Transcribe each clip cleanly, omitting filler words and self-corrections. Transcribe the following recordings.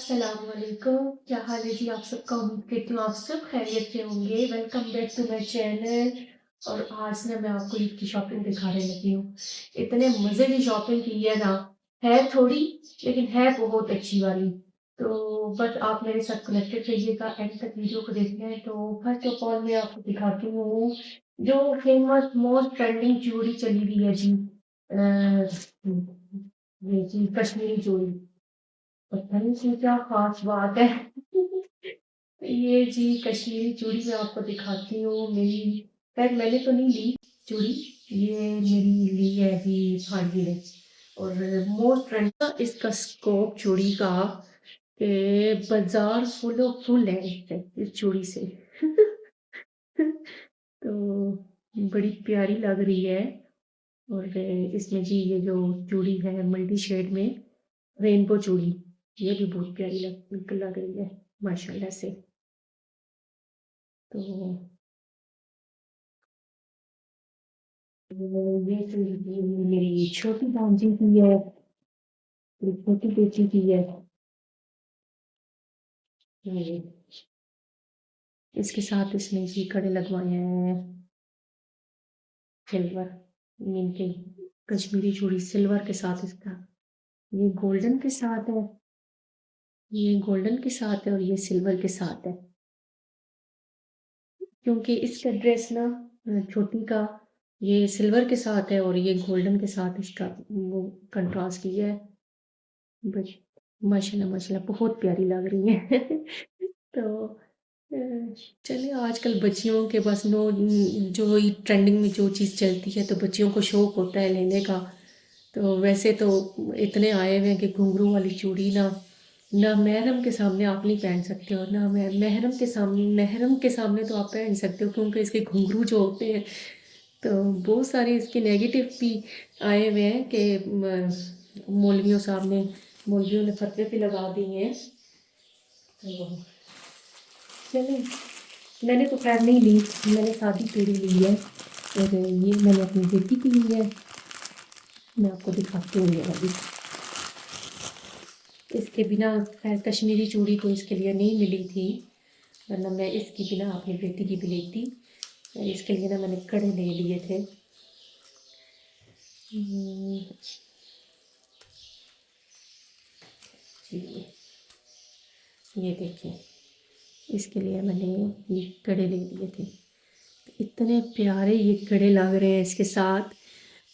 अस्सलामुअलैकुम, क्या हाल है जी आप सबका? उम्मीद करती हूँ आप सब खैरियत से होंगे। Welcome back to my channel. और आज ना मैं आपको ईद की शॉपिंग दिखाने लगी हूँ। इतने मज़े की शॉपिंग की है ना, है थोड़ी लेकिन है बहुत अच्छी वाली। तो बस आप मेरे साथ कनेक्टेड रहिएगा, एंड तक वीडियो को देखना है। तो फर्स्ट ऑफ ऑल मैं आपको दिखाती हूँ जो फेमस मोस्ट ट्रेंडिंग चूड़ी चली हुई है जी। ये जी कश्मीरी चूड़ी। पता नहीं इसमें क्या खास बात है। ये जी कश्मीरी चूड़ी मैं आपको दिखाती हूँ। मेरी खैर मैंने तो नहीं ली चूड़ी, ये मेरी ली है जी भांजी ने। और मोस्ट ट्रेंड का इसका स्कोप चूड़ी का के बाजार फुल फुल है इससे, इस चूड़ी से। तो बड़ी प्यारी लग रही है। और इसमें जी ये जो चूड़ी है मल्टी शेड में रेनबो चूड़ी, ये भी बहुत प्यारी लग रही है माशाल्लाह से। तो ये चूड़ी मेरी छोटी भांजी की है, मेरी छोटी बेटी की है। ये इसके साथ इसने जी कड़े लगवाए हैं सिल्वर, मीन के कश्मीरी चूड़ी सिल्वर के साथ इसका, ये गोल्डन के साथ है, ये गोल्डन के साथ है और ये सिल्वर के साथ है। क्योंकि इसका ड्रेस ना छोटी का ये सिल्वर के साथ है और ये गोल्डन के साथ इसका वो कंट्रास्ट किया है। बस माशाल्लाह माशाल्लाह बहुत प्यारी लग रही है। तो अ, चलिए आजकल बच्चियों के बस नो जो ट्रेंडिंग में जो चीज़ चलती है तो बच्चियों को शौक होता है लेने का। तो वैसे तो इतने आए हुए हैं कि घुंघरू वाली चूड़ी ना ना महरम के सामने आप नहीं पहन सकते हो, ना महरम के सामने तो आप पहन सकते हो क्योंकि इसके घुंघरू जो होते हैं। तो बहुत सारे इसके नेगेटिव भी आए हुए हैं कि मौलवियों साहब ने मौलवियों ने फतवे भी लगा दिए हैं। तो चले मैंने तो खैर नहीं ली, मैंने सादी चूड़ी ली है और ये मैंने अपनी बेटी की ली है। मैं आपको दिखाती हूँ ये वाली। इसके बिना खैर कश्मीरी चूड़ी तो इसके लिए नहीं मिली थी, वरना मैं इसकी बिना अपनी बेटी की भी लेती। इसके लिए ना मैंने कड़े ले लिए थे। जी ये देखिए, इसके लिए मैंने ये कड़े ले लिए थे। इतने प्यारे ये कड़े लग रहे हैं इसके साथ।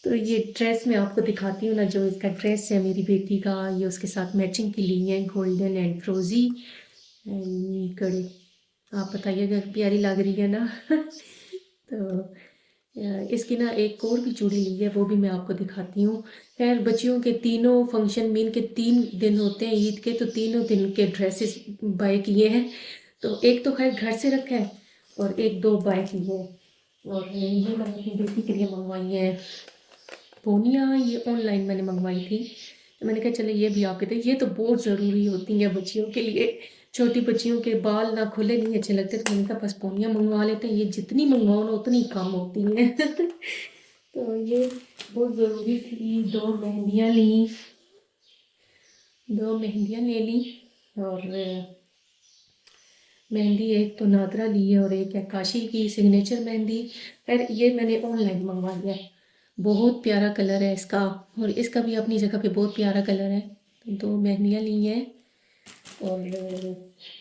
तो ये ड्रेस मैं आपको दिखाती हूँ ना, जो इसका ड्रेस है मेरी बेटी का, ये उसके साथ मैचिंग की ली है गोल्डन एंड फ्रोजी एंड कड़े। आप बताइएगा प्यारी लग रही है ना। तो इसकी ना एक और भी चूड़ी ली है, वो भी मैं आपको दिखाती हूँ। खैर बच्चियों के तीनों फंक्शन मीन के 3 दिन होते हैं ईद के, तो तीनों दिन के ड्रेसेस बाय किए हैं। तो एक तो खैर घर से रखा है और एक दो बाय की है। और ये मैंने अपनी बेटी के लिए मंगवाई है पोनिया, ये ऑनलाइन मैंने मंगवाई थी। तो मैंने कहा चले ये भी आपके थे, ये तो बहुत ज़रूरी होती हैं बच्चियों के लिए। छोटी बच्चियों के बाल ना खुले नहीं अच्छे लगते, तो मैंने कहा बस पोनिया मंगवा लेते हैं, ये जितनी मंगवाओ ना उतनी कम होती हैं। तो ये बहुत ज़रूरी थी। दो मेहंदियाँ ले ली। और मेहंदी एक तो नादरा ली है और एक है काशी की सिग्नेचर मेहंदी। खैर ये मैंने ऑनलाइन मंगवा लिया है। बहुत प्यारा कलर है इसका, और इसका भी अपनी जगह पे बहुत प्यारा कलर है। तो दो मेहंदियाँ ली हैं। और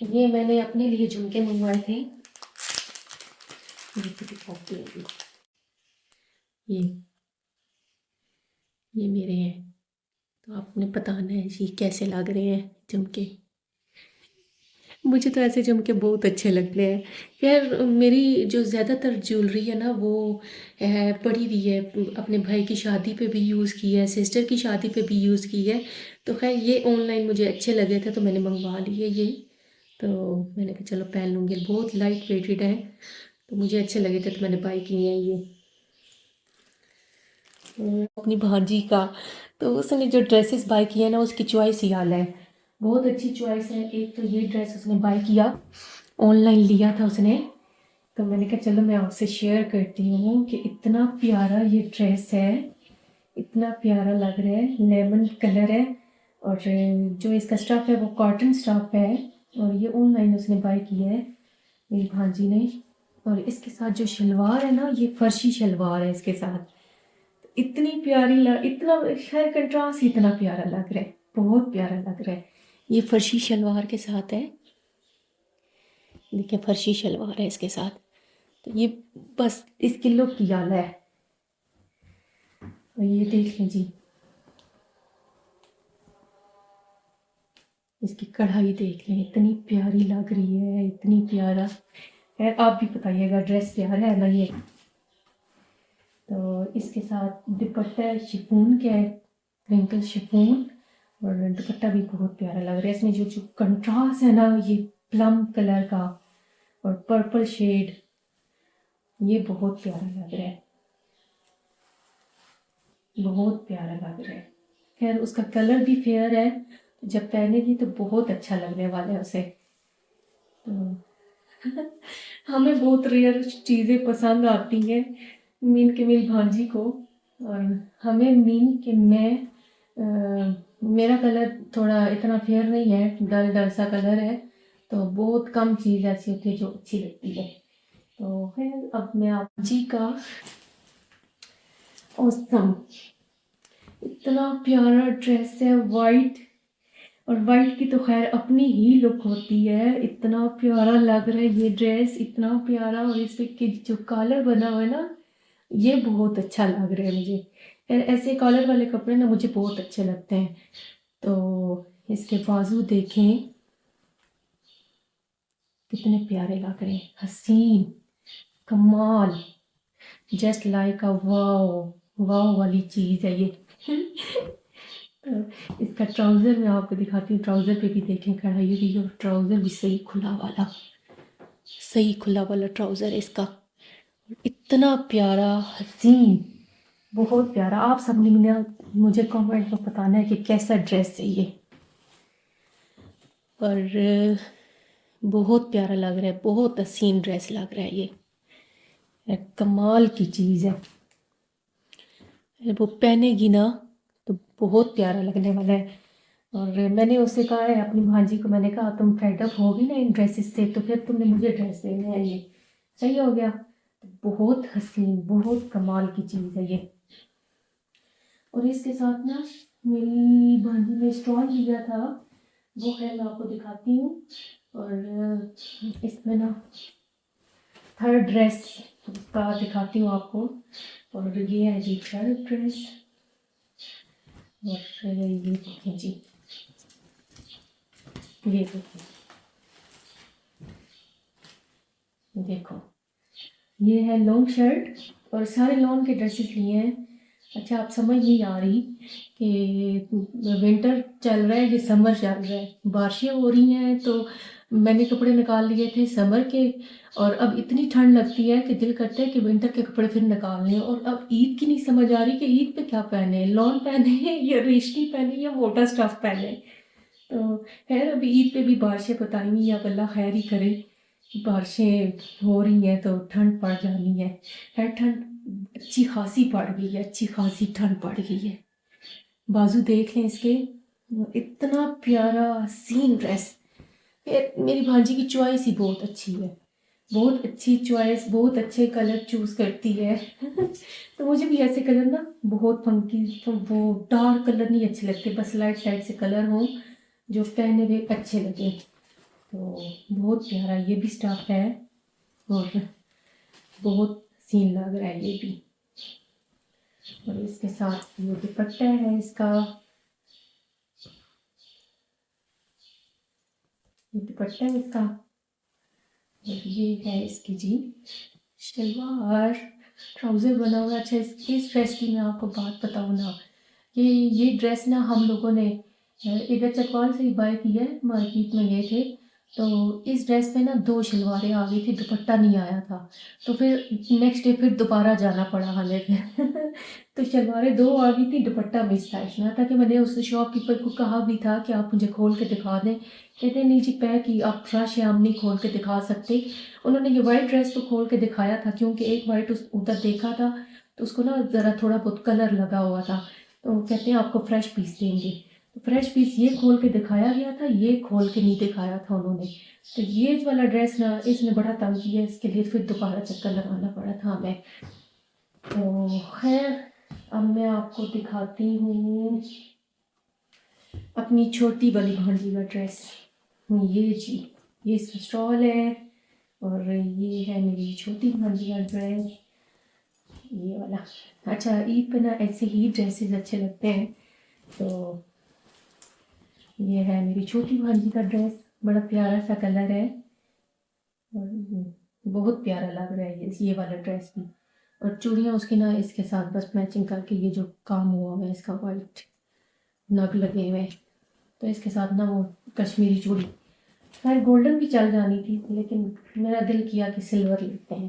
ये मैंने अपने लिए झुमके मंगवाए थे, ये तो दिखाती हूँ। ये ये मेरे हैं, तो आपने बताना है जी कैसे लग रहे हैं झुमके। मुझे तो ऐसे झुमके बहुत अच्छे लगते हैं। यार मेरी जो ज़्यादातर ज्वेलरी है ना वो पड़ी हुई है, अपने भाई की शादी पे भी यूज़ की है, सिस्टर की शादी पे भी यूज़ की है। तो खैर ये ऑनलाइन मुझे अच्छे लगे थे तो मैंने मंगवा लिए ये। तो मैंने कहा चलो पहन लूँगी, बहुत लाइट वेटेड है तो मुझे अच्छे लगे थे तो मैंने बाई किए हैं ये। अपनी भांजी का, तो उसने जो ड्रेसेस बाय किया ना उसकी चॉइस ही आला है, बहुत अच्छी चॉइस है। एक तो ये ड्रेस उसने बाय किया, ऑनलाइन लिया था उसने। तो मैंने कहा चलो मैं आपसे शेयर करती हूँ कि इतना प्यारा ये ड्रेस है, इतना प्यारा लग रहा है, लेमन कलर है और जो इसका स्टफ़ है वो कॉटन स्टफ़ है, और ये ऑनलाइन उसने बाय किया है मेरी भांजी ने। और इसके साथ जो शलवार है ना, ये फर्शी शलवार है इसके साथ। इतनी प्यारी इतना खैर कंट्रास्ट इतना प्यारा लग रहा है, बहुत प्यारा लग रहा है। ये फर्शी शलवार के साथ है, देखिए फर्शी शलवार है इसके साथ। तो ये बस इसकी लुक की आला है। और ये देख लीजिए, इसकी कढ़ाई देख लें, इतनी प्यारी लग रही है, इतनी प्यारा है। आप भी बताइएगा ड्रेस प्यारा है ना ये। तो इसके साथ दुपट्टा है शिफॉन का है, क्रिंकल शिफॉन, और दुपट्टा भी बहुत प्यारा लग रहा है। इसमें जो जो कंट्रास्ट है ना, ये प्लम कलर का और पर्पल शेड, ये बहुत प्यारा लग रहा है, बहुत प्यारा लग रहा है। खैर उसका कलर भी फेयर है, जब पहनेगी तो बहुत अच्छा लगने वाला है उसे। तो हमें बहुत रेयर चीज़ें पसंद आती हैं, मीन के मेरी भांजी को। और हमें मीन के मेरा कलर थोड़ा इतना फेयर नहीं है, डल डल सा कलर है, तो बहुत कम चीज़ ऐसी होती है जो अच्छी लगती है। तो फिर अब मैं आप जी का औसम, इतना प्यारा ड्रेस है वाइट, और वाइट की तो खैर अपनी ही लुक होती है। इतना प्यारा लग रहा है ये ड्रेस, इतना प्यारा। और इस पे की जो कॉलर बना हुआ है ना, ये बहुत अच्छा लग रहा है मुझे। ऐसे कॉलर वाले कपड़े ना मुझे बहुत अच्छे लगते हैं। तो इसके बाजू देखें कितने प्यारे लग रहे हैं, हसीन, कमाल, जस्ट लाइक अ वाव, वाव वाली चीज़ है ये। तो इसका ट्राउज़र मैं आपको दिखाती हूँ, ट्राउज़र पे भी देखें कढ़ाई हुई, और ट्राउज़र भी सही खुला वाला, सही खुला वाला ट्राउज़र है इसका। इतना प्यारा, हसीन, बहुत प्यारा। आप सब ने मुझे कमेंट में बताना है कि कैसा ड्रेस है ये। और बहुत प्यारा लग रहा है, बहुत हसीन ड्रेस लग रहा है ये, कमाल की चीज़ है। वो पहनेगी ना तो बहुत प्यारा लगने वाला है। और मैंने उससे कहा है, अपनी भांजी को मैंने कहा तुम फेडअप होगी ना इन ड्रेसेस से, तो फिर तुमने मुझे ड्रेस देने हैं ये। सही हो गया। तो बहुत हसीन, बहुत कमाल की चीज़ है ये। और इसके साथ ना मेरी भांजी ने स्टॉल लिया था, वो है मैं आपको दिखाती हूँ। और इसमें ना थर्ड ड्रेस का दिखाती हूँ आपको। और ये है जी थर्ड ड्रेस। और ये देखें जी, ये देखें, देखो ये है लॉन्ग शर्ट, और सारे लॉन्ग के ड्रेसेस लिए हैं। अच्छा आप समझ नहीं आ रही कि विंटर चल रहा है कि समर चल रहा है, बारिशें हो रही हैं, तो मैंने कपड़े निकाल लिए थे समर के। और अब इतनी ठंड लगती है कि दिल करता है कि विंटर के कपड़े फिर निकाल लें। और अब ईद की नहीं समझ आ रही कि ईद पे क्या पहने, लॉन पहने या रेशमी पहने या मोटा स्टफ पहने। तो खैर अभी ईद पे भी बारिशें बताई, या अल्लाह खैर ही करे। बारिशें हो रही हैं तो ठंड पड़ जानी है। खैर ठंड अच्छी खासी पड़ गई है, अच्छी खासी ठंड पड़ गई है। बाजू देख लें इसके, इतना प्यारा सीन ड्रेस। मेरी भांजी की चॉइस ही बहुत अच्छी है, बहुत अच्छी चॉइस, बहुत अच्छे कलर चूज़ करती है। तो मुझे भी ऐसे कलर ना बहुत फंकी, वो डार्क कलर नहीं अच्छे लगते, बस लाइट लाइट से कलर हों जो पहने हुए अच्छे लगे। तो बहुत प्यारा ये भी स्टफ है, और बहुत सीन लग रहा है ये भी। और इसके साथ ये दुपट्टा है इसका, ये दुपट्टा है इसका। और ये है इसकी जी शलवार, ट्राउज़र बना हुआ। अच्छा इस ड्रेस की मैं आपको बात बताऊँ ना, ये ड्रेस ना हम लोगों ने इधर चकवाल से ही बाय की है, मार्केट में गए थे। तो इस ड्रेस पे ना 2 शलवारें आ गई थी, दुपट्टा नहीं आया था। तो फिर नेक्स्ट डे फिर दोबारा जाना पड़ा हमें फिर। तो शलवारें 2 आ गई थी, दुपट्टा मिस था। इतना था कि मैंने उस शॉपकीपर को कहा भी था कि आप मुझे खोल के दिखा दें, कहते नहीं जी पैक ही, आप रश हम नहीं खोल के दिखा सकते। उन्होंने ये वाइट ड्रेस तो खोल के दिखाया था, क्योंकि एक वाइट उस उधर देखा था, तो उसको ना ज़रा थोड़ा बहुत कलर लगा हुआ था। तो कहते हैं आपको फ्रेश पीस देंगे। तो फ्रेश पीस ये खोल के दिखाया गया था, ये खोल के नहीं दिखाया था उन्होंने। तो ये वाला ड्रेस ना इसने बड़ा तंग किया, इसके लिए फिर दोबारा चक्कर लगाना पड़ा था हमें। तो खैर अब मैं आपको दिखाती हूँ अपनी छोटी वाली भांजी का ड्रेस। ये जी, ये इसका स्टॉल है और ये है मेरी छोटी भांजी का ड्रेस, ये वाला। अच्छा, ईद पे ना ऐसे ही ड्रेसेस अच्छे लगते हैं। तो ये है मेरी छोटी भांजी का ड्रेस, बड़ा प्यारा सा कलर है और बहुत प्यारा लग रहा है ये वाला ड्रेस भी। और चूड़ियाँ उसकी ना इसके साथ बस मैचिंग करके, ये जो काम हुआ हुआ है इसका वाइट नग लगे हुए, तो इसके साथ ना वो कश्मीरी चूड़ी, खैर गोल्डन भी चल जानी थी लेकिन मेरा दिल किया कि सिल्वर लेते हैं।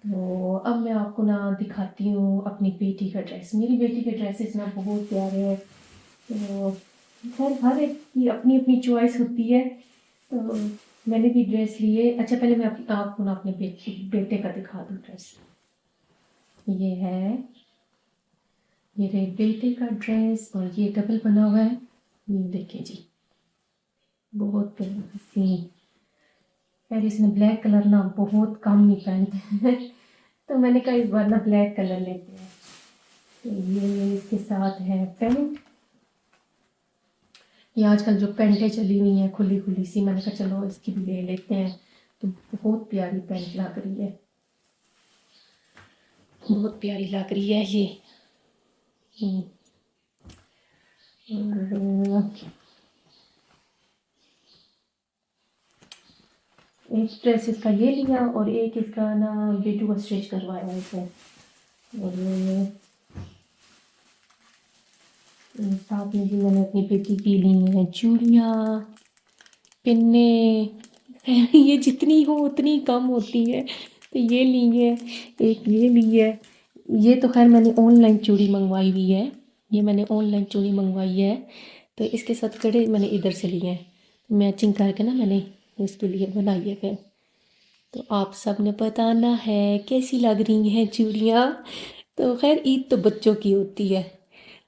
तो अब मैं आपको ना दिखाती हूँ अपनी बेटी का ड्रेस। मेरी बेटी के ड्रेसेस ना बहुत प्यारे हैं। तो खैर हर एक की अपनी अपनी चॉइस होती है। तो मैंने भी ड्रेस लिए। अच्छा, पहले मैं आपको ना अपने बेटे का दिखा दूँ ड्रेस। ये है मेरे बेटे का ड्रेस और ये डबल बना हुआ है, ये देखिए जी, बहुत प्यारा सी। खैर इसने ब्लैक कलर ना बहुत कम ही पहनते हैं तो मैंने कहा इस बार ना ब्लैक कलर लेते हैं। तो ये इसके साथ है पैंट। ये आजकल जो पैंटें चली हुई हैं खुली खुली सी, मैंने कहा चलो इसकी भी ले लेते हैं। तो बहुत प्यारी पैंट लग रही है, बहुत प्यारी लग रही है ये। और एक ड्रेस इसका ये लिया और एक इसका ना बेटू का स्टिच करवाया इसे। और साथ में भी मैंने अपनी बेटी की ली हैं चूड़ियाँ, पिन्ने ये जितनी हो उतनी कम होती है। तो ये ली है, एक ये ली है। ये तो खैर मैंने ऑनलाइन चूड़ी मंगवाई हुई है, ये मैंने ऑनलाइन चूड़ी मंगवाई है। तो इसके साथ कड़े मैंने इधर से लिए हैं, मैचिंग करके ना मैंने इसके लिए बनाई है फिर। तो आप सब ने बताना है कैसी लग रही हैं चूड़ियाँ। तो खैर ईद तो बच्चों की होती है,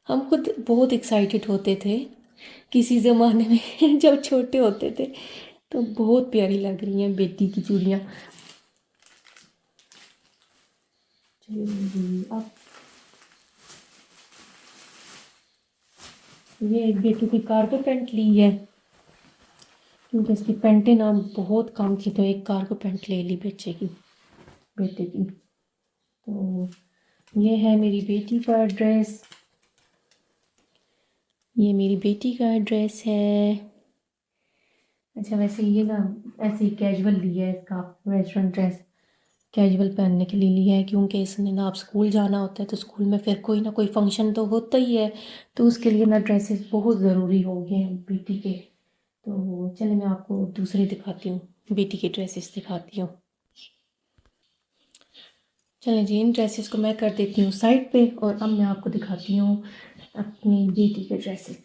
हम खुद बहुत एक्साइटेड होते थे किसी ज़माने में जब छोटे होते थे। तो बहुत प्यारी लग रही हैं बेटी की चूड़ियाँ। चलिए अब ये बेटी की कार्गो पैंट ली है क्योंकि इसकी पैंटें ना बहुत कम थी, तो एक कार्गो पैंट ले ली बेटे की। तो ये है मेरी बेटी का ड्रेस, ये मेरी बेटी का ड्रेस है। अच्छा, वैसे ये ना ऐसे ही कैजुअल लिया है, इसका वेस्टर्न ड्रेस कैजुअल पहनने के लिए लिया है क्योंकि इसने ना आप स्कूल जाना होता है, तो स्कूल में फिर कोई ना कोई फंक्शन तो होता ही है। तो उसके लिए ना ड्रेसेस बहुत ज़रूरी हो गए हैं बेटी के। तो चलिए मैं आपको दूसरी दिखाती हूँ, बेटी की ड्रेसेस दिखाती हूँ। चलें जी, इन ड्रेसेस को मैं कर देती हूँ साइड पे और अब मैं आपको दिखाती हूँ अपनी बेटी के ड्रेसेस।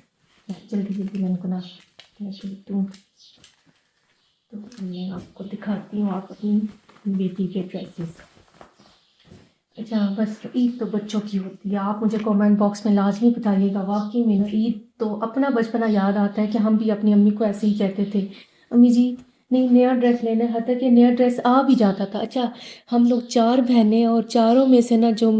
जल्दी जल्दी मैं इनको ना देती हूँ। तो मैं आपको दिखाती हूँ आप अपनी बेटी के ड्रेसेस। अच्छा, बस ईद तो बच्चों की होती है। आप मुझे कमेंट बॉक्स में लाजमी बताइएगा, वाकई में ना ईद तो अपना बचपना याद आता है कि हम भी अपनी अम्मी को ऐसे ही कहते थे, अम्मी जी नहीं नया ड्रेस लेना है, तक ये नया ड्रेस आ भी जाता था। अच्छा, हम लोग 4 बहनें और चारों में से ना जो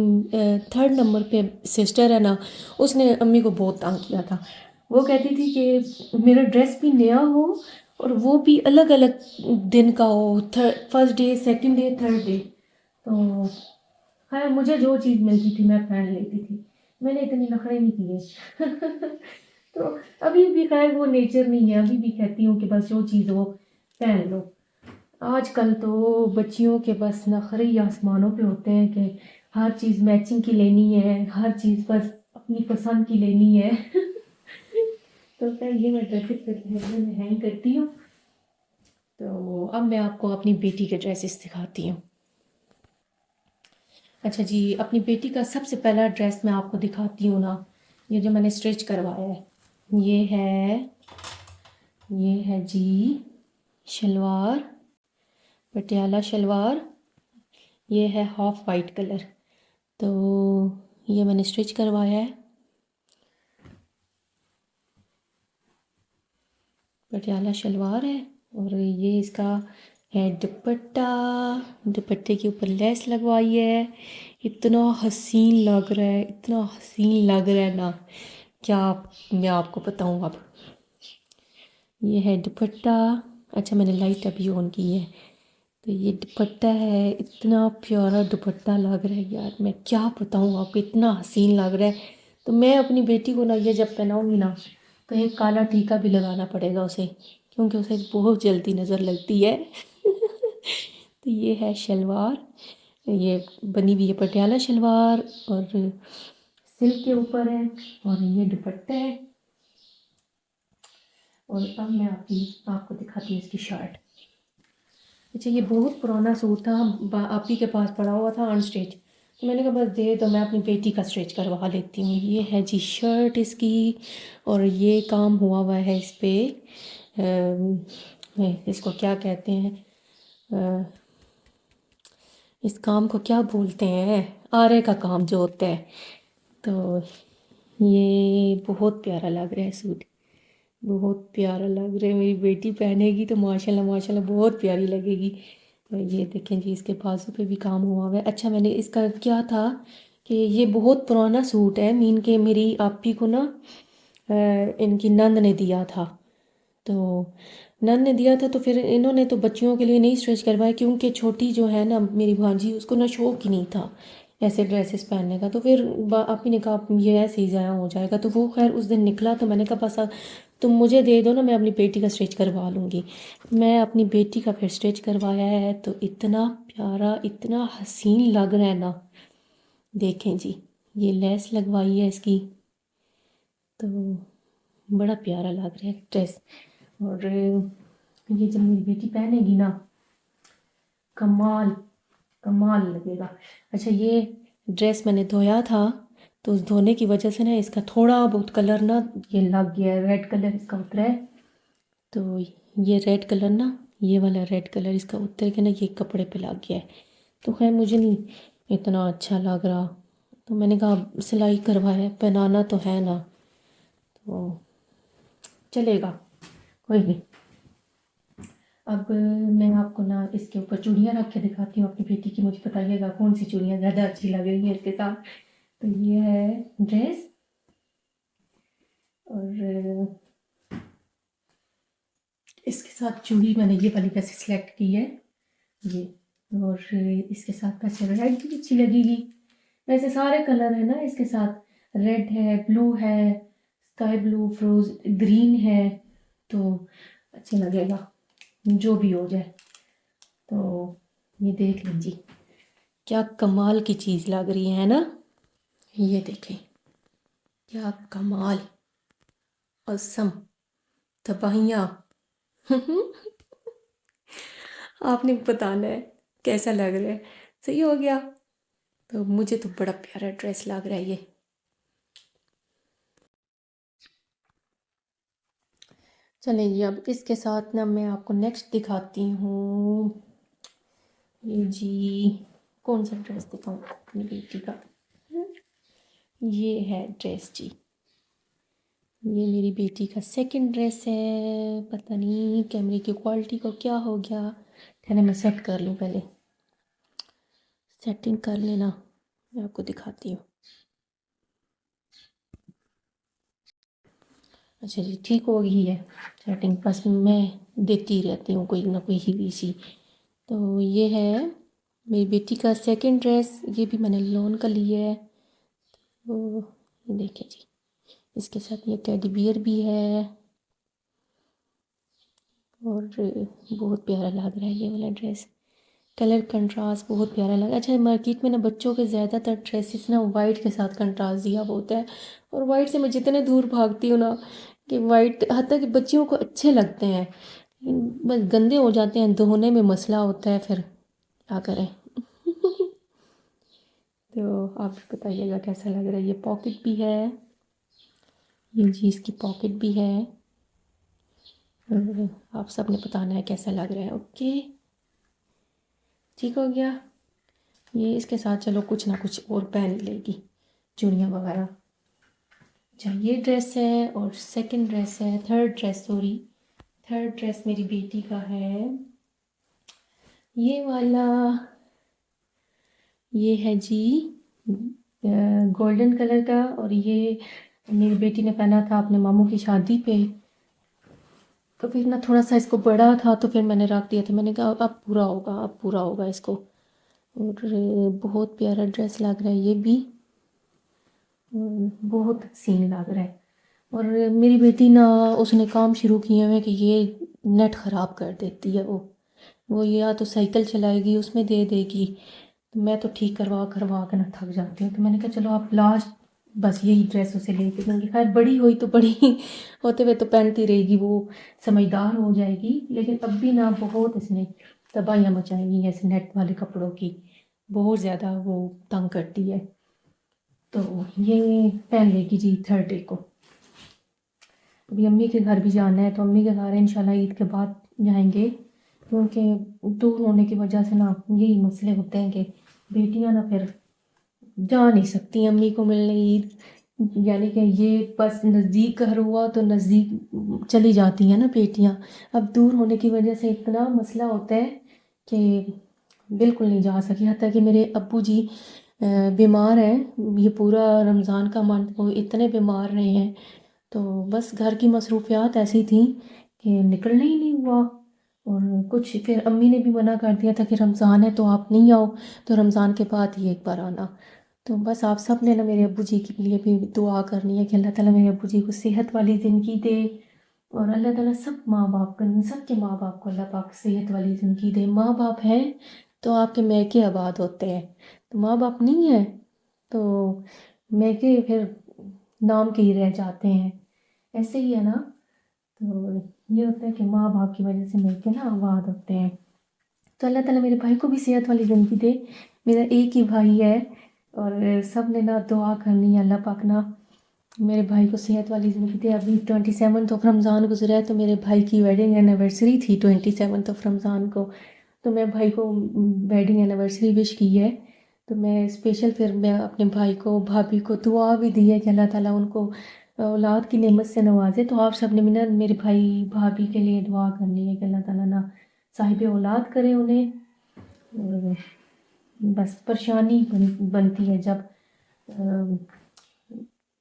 3rd नंबर पे सिस्टर है ना, उसने अम्मी को बहुत तंग किया था। वो कहती थी कि मेरा ड्रेस भी नया हो और वो भी अलग अलग दिन का हो, first day, second day, third day. तो खैर मुझे जो चीज़ मिलती थी मैं पहन लेती थी, मैंने इतने नखरे नहीं किए तो अभी भी खैर वो नेचर नहीं है, अभी भी कहती हूँ कि बस जो चीज़ हो पहन लो। आजकल तो बच्चियों के बस नखरे ही आसमानों पे होते हैं कि हर चीज़ मैचिंग की लेनी है, हर चीज़ बस अपनी पसंद की लेनी है तो खैर ये मैं ड्रेसेस पे में हैंग करती हूँ। तो अब मैं आपको अपनी बेटी के ड्रेसेस दिखाती हूँ। अच्छा जी, अपनी बेटी का सबसे पहला ड्रेस मैं आपको दिखाती हूँ ना, ये जो मैंने स्टिच करवाया है। ये है जी शलवार, पटियाला शलवार। ये है हाफ वाइट कलर। तो ये मैंने स्टिच करवाया है। पटियाला शलवार है और ये इसका है दुपट्टा। दुपट्टे के ऊपर लेस लगवाई है। इतना हसीन लग रहा है, इतना हसीन लग रहा है ना, क्या मैं आपको बताऊँ अब। ये है दुपट्टा। अच्छा मैंने लाइट अभी ऑन की है। तो ये दुपट्टा है, इतना प्यारा दुपट्टा लग रहा है यार, मैं क्या बताऊँ आपको, इतना हसीन लग रहा है। तो मैं अपनी बेटी को ना ये जब पहनाऊँगी ना तो एक काला टीका भी लगाना पड़ेगा उसे, क्योंकि उसे बहुत जल्दी नज़र लगती है। तो ये है शलवार, ये बनी हुई है पटियाला शलवार और सिल्क के ऊपर है और ये दुपट्टा है। और अब मैं आपको दिखाती हूँ इसकी शर्ट। अच्छा ये बहुत पुराना सूट था, आप ही के पास पड़ा हुआ था अनस्टिच, तो मैंने कहा बस दे दो, मैं अपनी बेटी का स्टिच करवा लेती हूँ। ये है जी शर्ट इसकी और ये काम हुआ हुआ है इस पर, इसको क्या कहते हैं, अ, इस काम को क्या बोलते हैं, आरे का काम जो होता है। तो ये बहुत प्यारा लग रहा है सूट, बहुत प्यारा लग रहा है। मेरी बेटी पहनेगी तो माशाल्लाह माशाल्लाह बहुत प्यारी लगेगी। तो ये देखें जी इसके बाजू पे भी काम हुआ हुआ है। अच्छा मैंने इसका क्या था कि ये बहुत पुराना सूट है, मीन के मेरी आपी को ना इनकी नंद ने दिया था। तो नन ने दिया था तो फिर इन्होंने तो बच्चियों के लिए नहीं स्टिच करवाया, क्योंकि छोटी जो है ना मेरी भांजी, उसको ना शौक ही नहीं था ऐसे ड्रेसेस पहनने का। तो फिर आप ही ने कहा ये ऐसे ही ज़ाया हो जाएगा, तो वो खैर उस दिन निकला। तो मैंने कहा बस तुम मुझे दे दो ना, मैं अपनी बेटी का स्टिच करवा लूँगी। मैं अपनी बेटी का फिर स्टिच करवाया है, तो इतना प्यारा इतना हसीन लग रहा है ना। देखें जी ये लेस लगवाई है इसकी, तो बड़ा प्यारा लग रहा है ड्रेस। और ये जब मेरी बेटी पहनेगी ना, कमाल कमाल लगेगा। अच्छा ये ड्रेस मैंने धोया था, तो उस धोने की वजह से ना इसका थोड़ा बहुत कलर ना ये लग गया है, रेड कलर इसका उतरा है। तो ये रेड कलर ना, ये वाला रेड कलर इसका उतर के ना ये कपड़े पे लग गया है। तो खैर मुझे नहीं इतना अच्छा लग रहा, तो मैंने कहा सिलाई करवाया, पहनाना तो है ना, तो चलेगा, कोई नहीं। अब मैं आपको ना इसके ऊपर चूड़ियाँ रख के दिखाती हूँ अपनी बेटी की, मुझे बताइएगा कौन सी चूड़ियाँ ज़्यादा अच्छी लग रही हैं इसके साथ। तो ये है ड्रेस और इसके साथ चूड़ी मैंने ये वाली वैसे सिलेक्ट की है ये, और इसके साथ वैसे रेड भी अच्छी लगेगी। वैसे सारे कलर है ना इसके साथ, रेड है, ब्लू है, स्काई ब्लू, फ्रोज ग्रीन है, तो अच्छा लगेगा जो भी हो जाए। तो ये देख लीजिए क्या कमाल की चीज़ लग रही है ना। ये देखें क्या कमाल, असम, तबाहियाँ। आपने बताना है कैसा लग रहा है, सही हो गया। तो मुझे तो बड़ा प्यारा ड्रेस लग रहा है ये। चलें जी अब इसके साथ ना मैं आपको नेक्स्ट दिखाती हूँ। ये जी कौन सा ड्रेस दिखाऊँ अपनी बेटी का, ये है ड्रेस जी, ये मेरी बेटी का सेकंड ड्रेस है। पता नहीं कैमरे की क्वालिटी को क्या हो गया, ठहरे मैं सेट कर लूँ, पहले सेटिंग कर लेना, मैं आपको दिखाती हूँ। अच्छा जी ठीक हो गई है सेटिंग, बस मैं देखती रहती हूँ कोई ना कोई ही सी। तो ये है मेरी बेटी का सेकंड ड्रेस, ये भी मैंने लोन का लिया है। तो ये देखिए जी इसके साथ ये टेडी बियर भी है और बहुत प्यारा लग रहा है ये वाला ड्रेस, कलर कंट्रास्ट बहुत प्यारा लगा। अच्छा मार्केट में ना बच्चों के ज़्यादातर ड्रेसेस ना वाइट के साथ कंट्रास्ट दिया हुआ होता है, और वाइट से मैं जितने दूर भागती हूँ ना कि वाइट हत्ता कि बच्चियों को अच्छे लगते हैं, बस गंदे हो जाते हैं, धोने में मसला होता है, फिर क्या करें। तो आप बताइएगा कैसा लग रहा है। ये पॉकेट भी है, ये जी इसकी पॉकेट भी है, और आप सब ने बताना है कैसा लग रहा है। ओके ठीक हो गया। ये इसके साथ चलो कुछ ना कुछ और पहन लेगी, चूड़ियाँ वगैरह। अच्छा ये ड्रेस है और सेकंड ड्रेस है, third dress sorry, third dress मेरी बेटी का है, ये वाला। ये है जी गोल्डन कलर का, और ये मेरी बेटी ने पहना था अपने मामू की शादी पे। तो फिर ना थोड़ा सा इसको बड़ा था, तो फिर मैंने रख दिया था। मैंने कहा अब पूरा होगा, अब पूरा होगा इसको। और बहुत प्यारा ड्रेस लग रहा है ये भी, बहुत सीन लग रहा है। और मेरी बेटी ना, उसने काम शुरू किए हुए कि ये नेट ख़राब कर देती है। वो या तो साइकिल चलाएगी उसमें दे देगी, तो मैं तो ठीक करवा करवा के ना थक जाती हूँ। तो मैंने कहा चलो आप लास्ट बस यही ड्रेस उसे लेके दूँगी। खैर बड़ी हुई तो बड़ी होते हुए तो पहनती रहेगी, वो समझदार हो जाएगी। लेकिन अब भी ना बहुत इसने तबाहियाँ मचाई हुई हैं इस नेट वाले कपड़ों की, बहुत ज़्यादा वो तंग करती है। तो ये पहन लेगी जी थर्ड डे को। अभी अम्मी के घर भी जाना है, तो अम्मी के घर इंशाल्लाह ईद के बाद जाएंगे, क्योंकि दूर होने की वजह से ना यही मसले होते हैं कि बेटियां ना फिर जा नहीं सकती अम्मी को मिलने ईद। यानी कि ये बस नज़दीक घर हुआ तो नज़दीक चली जाती हैं ना बेटियां। अब दूर होने की वजह से इतना मसला होता है कि बिल्कुल नहीं जा सकी। हत्ता कि मेरे अब्बू जी बीमार हैं, ये पूरा रमज़ान का मंथ वो इतने बीमार रहे हैं। तो बस घर की मसरूफियात ऐसी थी कि निकलना ही नहीं हुआ। और कुछ फिर अम्मी ने भी मना कर दिया था कि रमज़ान है तो आप नहीं आओ, तो रमज़ान के बाद ही एक बार आना। तो बस आप सब ने ना मेरे अब्बू जी के लिए भी दुआ करनी है कि अल्लाह ताला मेरे अब्बू जी को सेहत वाली ज़िंदगी दे। और अल्लाह ताला सब माँ बाप को, सबके माँ बाप को अल्लाह पाक सेहत वाली ज़िंदगी दे। माँ बाप हैं तो आपके मैके आबाद होते हैं, तो माँ बाप नहीं है तो मैके फिर नाम के ही रह जाते हैं। ऐसे ही है ना। तो ये होता है कि माँ बाप की वजह से मैके ना आबाद होते हैं। तो अल्लाह ताला मेरे भाई को भी सेहत वाली ज़िंदगी दे। मेरा एक ही भाई है, और सब ने ना दुआ करनी है अल्लाह पाक ना मेरे भाई को सेहत वाली ज़िंदगी दे। अभी 27 ऑफ रमज़ान गुजरा है, तो मेरे भाई की वेडिंग एनिवर्सरी थी 27 ऑफ रमज़ान को। तो मैं भाई को वेडिंग एनिवर्सरी विश की है। तो मैं स्पेशल फिर मैं अपने भाई को भाभी को दुआ भी दी है कि अल्लाह ताला उनको औलाद की नेमत से नवाजे। तो आप सब ने भी ना मेरे भाई भाभी के लिए दुआ करनी है कि अल्लाह ताला ना साहिब औलाद करे उन्हें। और बस परेशानी बनती है जब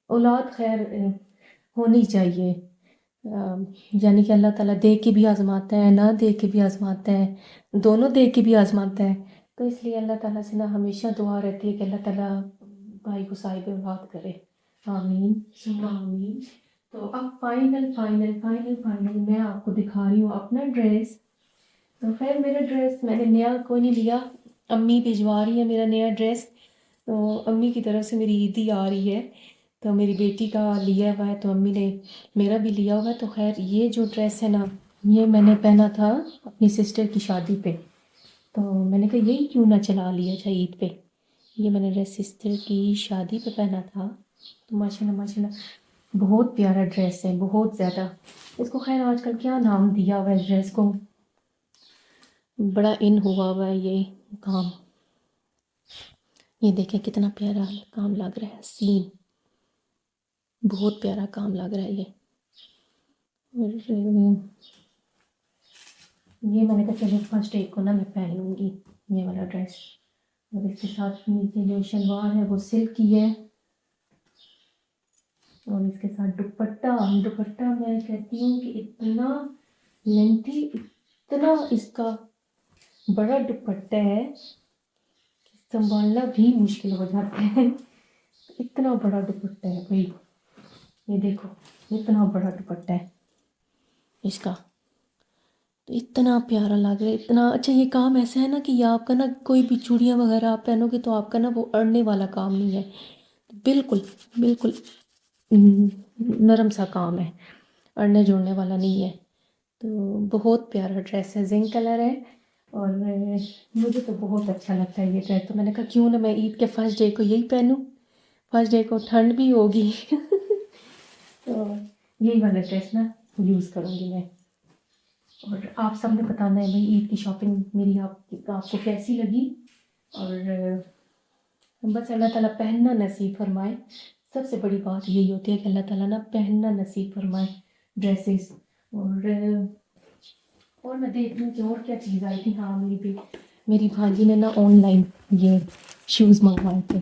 औलाद खैर होनी चाहिए। यानी कि अल्लाह ताला दे के भी आज़माता है, ना दे के भी आज़माता है, दोनों दे के भी आज़माता है। तो इसलिए अल्लाह ताला से ना हमेशा दुआ रहती है कि अल्लाह ताला भाई को साहिब औलाद करे। आमीन सुम्मा आमीन। तो अब फाइनल फाइनल फाइनल फाइनल मैं आपको दिखा रही हूँ अपना ड्रेस। तो खैर मेरा ड्रेस मैंने नया कोई नहीं लिया, अम्मी भिजवा रही है मेरा नया ड्रेस। तो अम्मी की तरफ से मेरी ईदी आ रही है, तो मेरी बेटी का लिया हुआ है, तो अम्मी ने मेरा भी लिया हुआ है। तो खैर ये जो ड्रेस है ना, ये मैंने पहना था अपनी सिस्टर की शादी पे। तो मैंने कहा यही क्यों ना चला लिया जाए ईद पे। ये मैंने ड्रेस सिस्टर की शादी पे पहना था। तो माशाल्लाह माशाल्लाह बहुत प्यारा ड्रेस है, बहुत ज़्यादा। इसको खैर आजकल क्या नाम दिया हुआ है ड्रेस को, बड़ा इन हुआ हुआ है ये काम। ये देखें कितना प्यारा काम लग रहा है, सीन बहुत प्यारा काम लग रहा है ये। और ये मैंने कहा चलो फर्स्ट डे को ना मैं पहन लूँगी ये वाला ड्रेस। और इसके साथ नीचे जो शलवार है वो सिल्क की है, और इसके साथ दुपट्टा दुपट्टा मैं कहती हूँ कि इतना लेंथी, इतना इसका बड़ा दुपट्टा है कि संभालना भी मुश्किल हो जाता है। इतना बड़ा दुपट्टा है भाई, ये देखो इतना बड़ा दुपट्टा है इसका। तो इतना प्यारा लग रहा है, इतना अच्छा। ये काम ऐसा है ना कि ये आपका ना कोई भी चूड़ियाँ वगैरह आप पहनोगे तो आपका ना वो अड़ने वाला काम नहीं है, बिल्कुल बिल्कुल नरम सा काम है, अड़ने जोड़ने वाला नहीं है। तो बहुत प्यारा ड्रेस है, जिंक कलर है। और मुझे तो बहुत अच्छा लगता है ये ड्रेस। तो मैंने कहा क्यों ना मैं ईद के फर्स्ट डे को यही पहनूं, फर्स्ट डे को ठंड भी होगी तो यही वाला ड्रेस ना यूज़ करूँगी मैं। और आप सब ने बताना है भाई ईद की शॉपिंग मेरी आपको कैसी लगी। और बस अल्लाह ताला पहनना नसीब फरमाए। सबसे बड़ी बात यही होती है कि अल्लाह ताला ना पहनना नसीब फरमाए ड्रेसेस। और और मैं देख रही हूँ कि और क्या चीज़ आई थी। हाँ, मेरी भांजी ने ना ऑनलाइन ये शूज़ मंगवाए थे,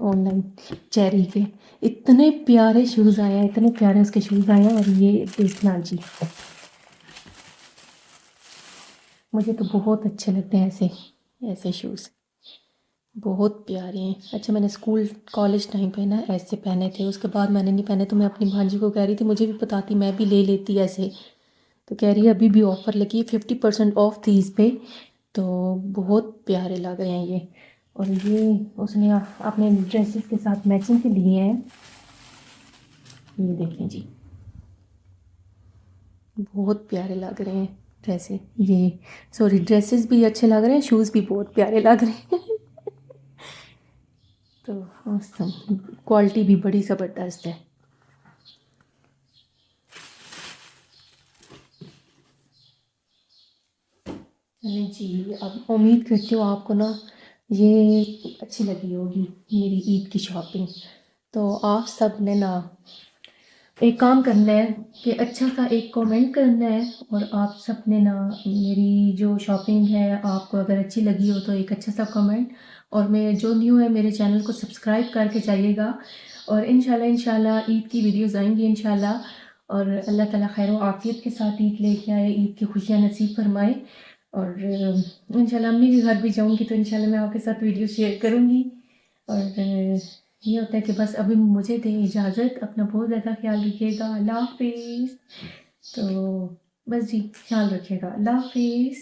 ऑनलाइन चेरी के। इतने प्यारे शूज़ आए हैं, इतने प्यारे उसके शूज़ आए हैं। और ये देखना जी, मुझे तो बहुत अच्छे लगते हैं ऐसे ऐसे शूज़, बहुत प्यारे हैं। अच्छा, मैंने स्कूल कॉलेज टाइम पे ना ऐसे पहने थे, उसके बाद मैंने नहीं पहने। तो मैं अपनी भांजी को कह रही थी मुझे भी बताती, मैं भी ले लेती ऐसे। तो कह रही है अभी भी ऑफ़र लगी है, 50% ऑफ थी इस पे। तो बहुत प्यारे लग रहे हैं ये। और ये उसने अपने ड्रेसेस के साथ मैचिंग के लिए हैं। ये देखें जी, बहुत प्यारे लग रहे हैं ड्रेसेस। ये सॉरी, ड्रेसेस भी अच्छे लग रहे हैं, शूज़ भी बहुत प्यारे लग रहे हैं। तो औसम, क्वालिटी भी बड़ी ज़बरदस्त है। चलिए जी, अब उम्मीद करती हूँ आपको ना ये अच्छी लगी होगी मेरी ईद की शॉपिंग। तो आप सब ने ना एक काम करना है कि अच्छा सा एक कमेंट करना है। और आप सब ने ना मेरी जो शॉपिंग है आपको अगर अच्छी लगी हो तो एक अच्छा सा कमेंट। और मैं जो न्यू है मेरे चैनल को सब्सक्राइब करके जाइएगा। और इंशाल्लाह ईद की वीडियोस आएंगी इंशाल्लाह। और अल्लाह ताला खैर व आफियत के साथ ईद लेके आए, ईद की खुशियाँ नसीब फरमाए। और इंशाल्लाह अम्मी के घर भी जाऊँगी तो इंशाल्लाह मैं आपके साथ वीडियो शेयर करूँगी। और ये होता है कि बस अभी मुझे दें इजाज़त, अपना बहुत ज़्यादा ख्याल रखिएगा। अल्लाह हाफिज़। तो बस जी, ख्याल रखिएगा। अल्लाह हाफिज़।